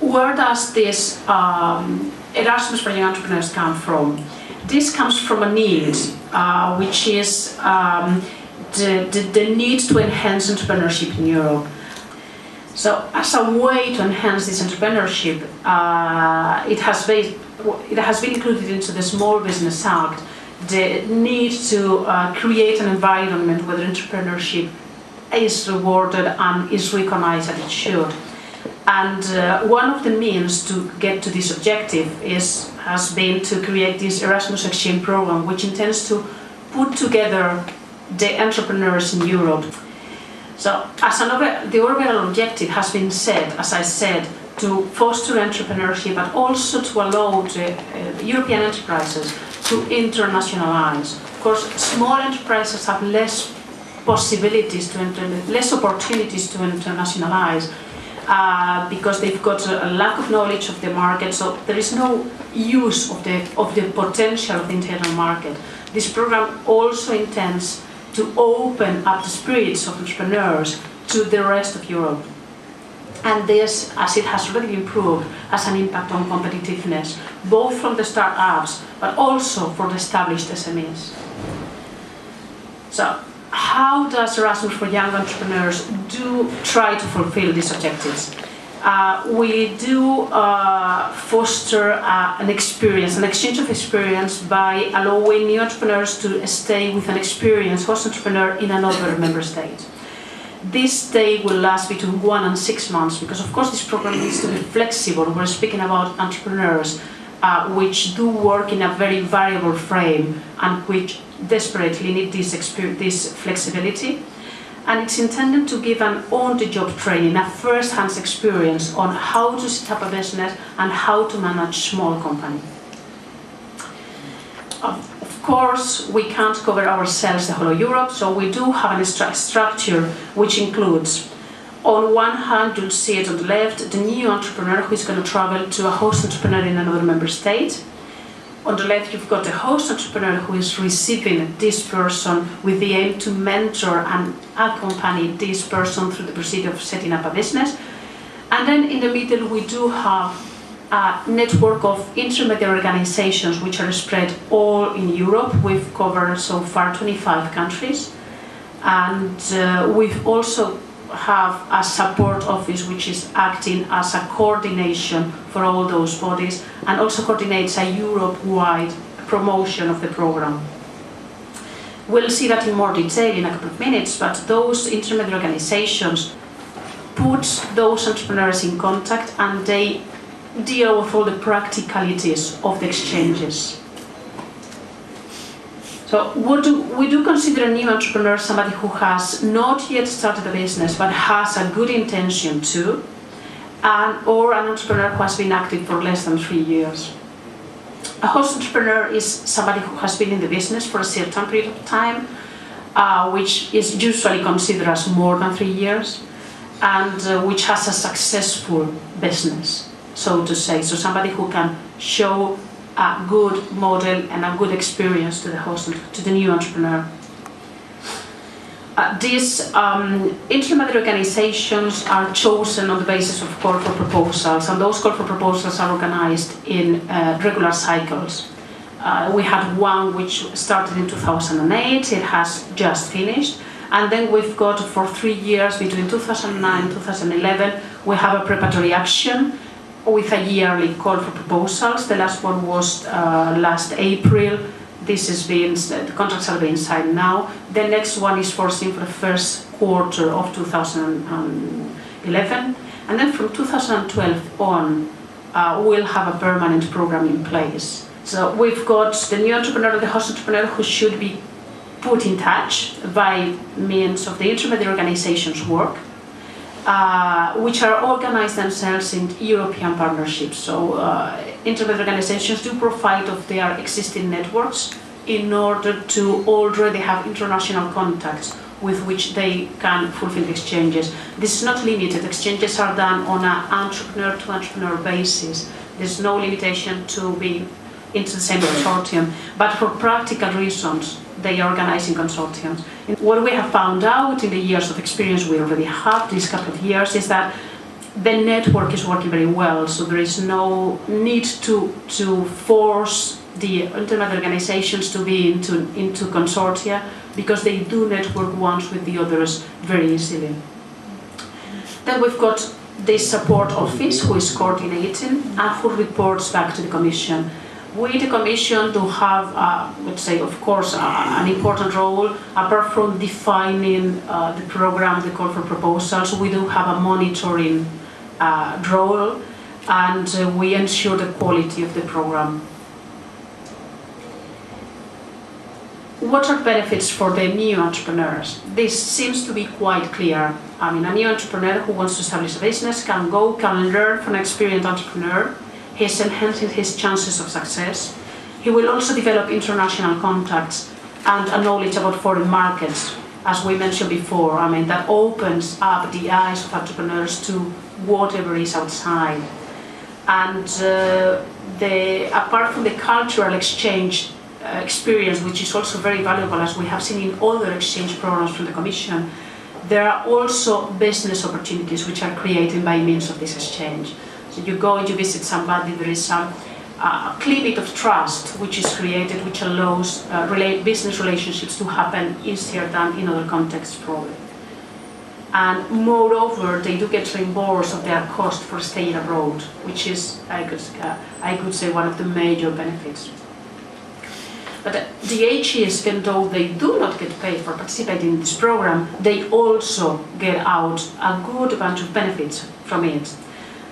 Where does this Erasmus for Young Entrepreneurs come from? This comes from a need, which is the need to enhance entrepreneurship in Europe. So, as a way to enhance this entrepreneurship, it has been included into the Small Business Act the need to create an environment where entrepreneurship is rewarded and is recognized as it should. And one of the means to get to this objective has been to create this Erasmus exchange program, which intends to put together the entrepreneurs in Europe. So, the overall objective has been set, as I said, to foster entrepreneurship, but also to allow the European enterprises to internationalize. Of course, small enterprises have less opportunities to internationalize because they've got a lack of knowledge of the market, so there is no use of the potential of the internal market. This program also intends to open up the spirits of entrepreneurs to the rest of Europe. And this, as it has already been proved, has an impact on competitiveness, both from the startups, but also for the established SMEs. So, how does Erasmus for Young Entrepreneurs try to fulfill these objectives? We do foster an exchange of experience by allowing new entrepreneurs to stay with an experienced host entrepreneur in another member state. This stay will last between 1 and 6 months because, of course, this program needs to be flexible. We're speaking about entrepreneurs which do work in a very variable frame and which desperately need this flexibility. And it's intended to give an on-the-job training, a first-hand experience on how to set up a business and how to manage small company. Of course, we can't cover ourselves the whole of Europe, so we do have a structure which includes, on one hand, you'll see it on the left, the new entrepreneur who is going to travel to a host entrepreneur in another member state. On the left, you've got the host entrepreneur who is receiving this person with the aim to mentor and accompany this person through the procedure of setting up a business. And then in the middle, we do have a network of intermediate organizations which are spread all in Europe. We've covered so far 25 countries. And we've also have a support office which is acting as a coordination for all those bodies and also coordinates a Europe-wide promotion of the program. We'll see that in more detail in a couple of minutes, but those intermediate organizations put those entrepreneurs in contact and they deal with all the practicalities of the exchanges. So we do consider a new entrepreneur somebody who has not yet started a business but has a good intention to, or an entrepreneur who has been active for less than 3 years. A host entrepreneur is somebody who has been in the business for a certain period of time, which is usually considered as more than 3 years, and which has a successful business, so to say. So somebody who can show a good model and a good experience to the new entrepreneur. These intermediate organizations are chosen on the basis of call for proposals, and those call for proposals are organized in regular cycles. We had one which started in 2008, it has just finished, and then we've got for 3 years between 2009 and 2011, we have a preparatory action with a yearly call for proposals. The last one was last April. The contracts are being signed now. The next one is foreseen for the first quarter of 2011. And then from 2012 on, we'll have a permanent program in place. So we've got the new entrepreneur and the host entrepreneur who should be put in touch by means of the intermediate organizations work, which are organized themselves in European partnerships. So intermediate organizations do provide of their existing networks in order to already have international contacts with which they can fulfill the exchanges. This is not limited. Exchanges are done on an entrepreneur-to-entrepreneur basis. There's no limitation to be into the same consortium, but for practical reasons, they are organizing consortiums. What we have found out in the years of experience we already have, these couple of years, is that the network is working very well, so there is no need to force the internet organizations to be into consortia, because they do network ones with the others very easily. Then we've got the support office, who is coordinating and who reports back to the Commission. We, the Commission, do have, let's say, of course, an important role. Apart from defining the program, the call for proposals, we do have a monitoring role, and we ensure the quality of the program. What are benefits for the new entrepreneurs? This seems to be quite clear. I mean, a new entrepreneur who wants to establish a business can learn from an experienced entrepreneur. He's enhancing his chances of success. He will also develop international contacts and a knowledge about foreign markets, as we mentioned before. I mean, that opens up the eyes of entrepreneurs to whatever is outside. And apart from the cultural exchange experience, which is also very valuable, as we have seen in other exchange programs from the Commission, there are also business opportunities which are created by means of this exchange. So you go and you visit somebody, there is some clear bit of trust which is created, which allows business relationships to happen easier than in other contexts probably. And moreover, they do get reimbursed of their cost for staying abroad, which is, I could say, one of the major benefits. But the AGs, even though they do not get paid for participating in this program, they also get out a good bunch of benefits from it.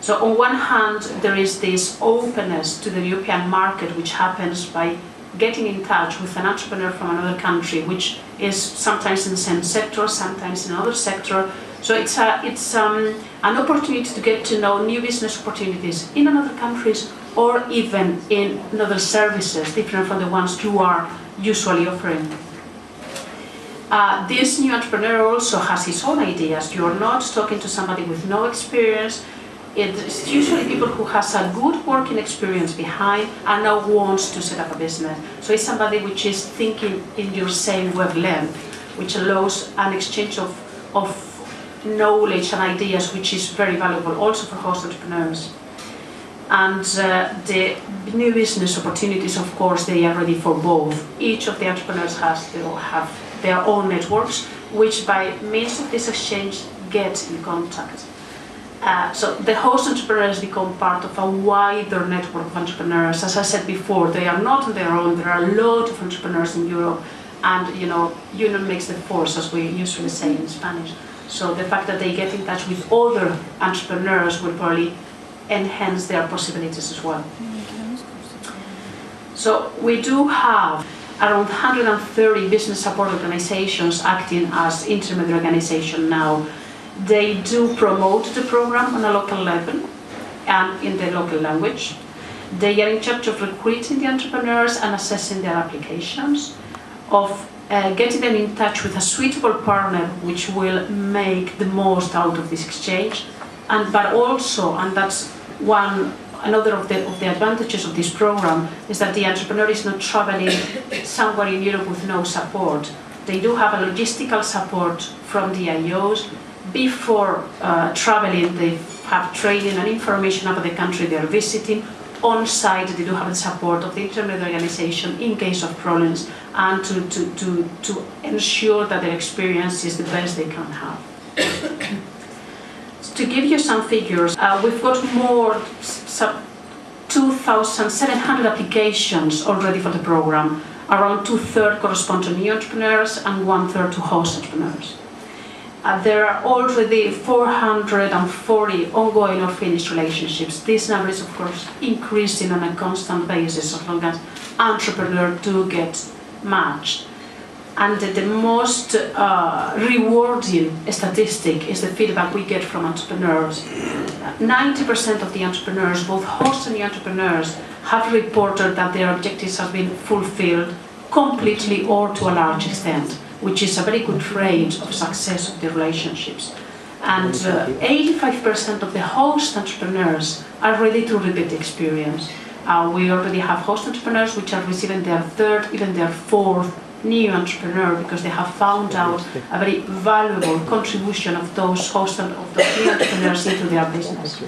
So on one hand, there is this openness to the European market, which happens by getting in touch with an entrepreneur from another country, which is sometimes in the same sector, sometimes in another sector. So it's an opportunity to get to know new business opportunities in other countries, or even in other services different from the ones you are usually offering. This new entrepreneur also has his own ideas. You're not talking to somebody with no experience. It's usually people who has a good working experience behind and now wants to set up a business. So it's somebody which is thinking in your same wavelength, which allows an exchange of knowledge and ideas, which is very valuable also for host entrepreneurs. And the new business opportunities, of course, they are ready for both. Each of the entrepreneurs have their own networks, which by means of this exchange get in contact. So the host entrepreneurs become part of a wider network of entrepreneurs. As I said before, they are not on their own. There are a lot of entrepreneurs in Europe, and union makes the force, as we usually say in Spanish. So the fact that they get in touch with other entrepreneurs will probably enhance their possibilities as well. So we do have around 130 business support organizations acting as intermediate organization now. They do promote the program on a local level and in the local language. They are in charge of recruiting the entrepreneurs and assessing their applications, of getting them in touch with a suitable partner which will make the most out of this exchange, but also, and that's another of the advantages of this program, is that the entrepreneur is not traveling somewhere in Europe with no support. They do have a logistical support from the IOs. Before traveling, they have training and information about the country they are visiting. On site, they do have the support of the intermediate organization in case of problems, and to ensure that their experience is the best they can have. To give you some figures, we've got more 2,700 applications already for the program. Around 2/3 correspond to new entrepreneurs and 1/3 to host entrepreneurs. There are already 440 ongoing or finished relationships. This number is, of course, increasing on a constant basis as long as entrepreneurs do get matched. And the most rewarding statistic is the feedback we get from entrepreneurs. 90% of the entrepreneurs, both hosts and new entrepreneurs, have reported that their objectives have been fulfilled completely or to a large extent, which is a very good rate of success of the relationships. And 85% of the host entrepreneurs are ready to repeat the experience. We already have host entrepreneurs which are receiving their third, even their fourth new entrepreneur because they have found out a very valuable contribution of those new entrepreneurs into their business.